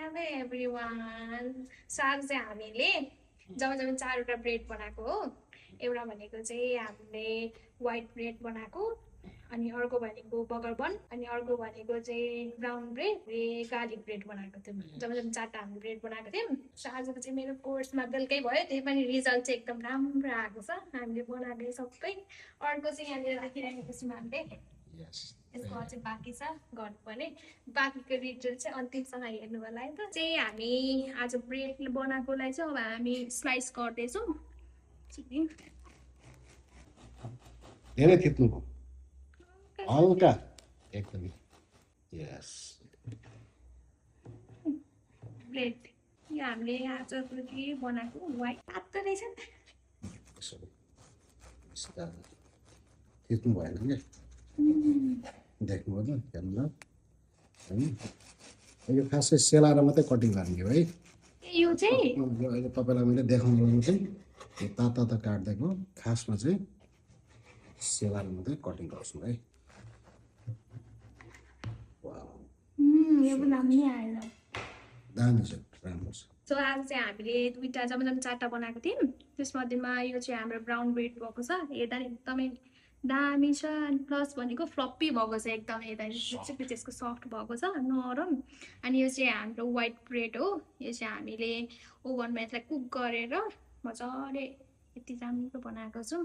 Hello everyone. आज चाहिँ हामीले जम्मा चारवटा ब्रेड बनाएको हो। एउटा भनेको चाहिँ हामीले व्हाइट ब्रेड बनाएको, अनि अर्को भनेको बगर बन, अनि अर्को भनेको चाहिँ ब्राउन ब्रेड गार्लिक ब्रेड बनाएको थियौँ। जम्मा चारवटा हामीले ब्रेड बनाएको थियौँ। आजको चाहिँ मेरो कोर्समा बेलुकै भयो, त्यही पनि रिजल्ट चाहिँ एकदम राम्रो आएको छ। हामीले बनाएको सबै। अर्को चाहिँ यहाँनिर राखिरहेको छौँ हामीले। यसको अझै बाँकी छ गर्नुपर्ने। बाँकीको रिजल्ट चाहिँ अन्तिमसँग हेर्नु होला है त। चाहिँ हामी आज ब्रेड बनाएकोलाई चाहिँ अब हामी स्लाइस गर्दैछौँ। धेरै थिच्नु भयो, हल्का एकदमै। यस ब्रेड यो हामीले आज बनाएको व्हाइट तातो रहेछ नि त। थिच्नु भएन क्या, देख्नुभयो त हेर्नु होइन। यो खासै सेलाएर मात्रै कटिङ गर्ने हो है। यो चाहिँ अहिले तपाईँलाई मैले देखाउनु चाहिँ यो तातो काट्दिएको, खासमा चाहिँ सेलाएर मात्रै कटिङ गर्छु है। यो पनि दामी आएन, दामी छ, राम्रो छ। सो आज चाहिँ हामीले दुईवटा जम्मा चारवटा बनाएको थियौँ। त्यसमध्येमा यो चाहिँ हाम्रो ब्राउन ब्रेड भएको छ, हेर्दा एकदमै दामी छ। अनि प्लस भनेको फ्लप्पी भएको छ एकदमै, हेर्दा त्यसको सफ्ट भएको छ, नरम। अनि यो चाहिँ हाम्रो व्हाइट ब्रेड हो। यो चाहिँ हामीले ओभनमा यसलाई कुक गरेर मजाले यति राम्रो बनाएको छौँ।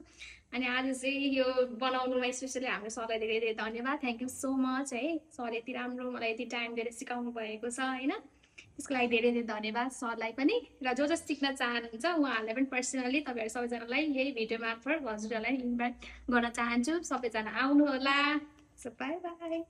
अनि आज चाहिँ यो बनाउनुमा स्पेसली हाम्रो सरलाई धेरै धेरै धन्यवाद, थ्याङ्क यू सो मच है। सरले यति राम्रो मलाई यति टाइम दिएर सिकाउनु भएको छ होइन, त्यसको लागि धेरै धेरै धन्यवाद सरलाई पनि। र जो सिक्न चाहनुहुन्छ उहाँहरूलाई पनि पर्सनली तपाईँहरू सबैजनालाई यही भिडियो मार्फत हजुरहरूलाई इन्भाइट गर्न चाहन्छु। सबैजना आउनु होला। So by by.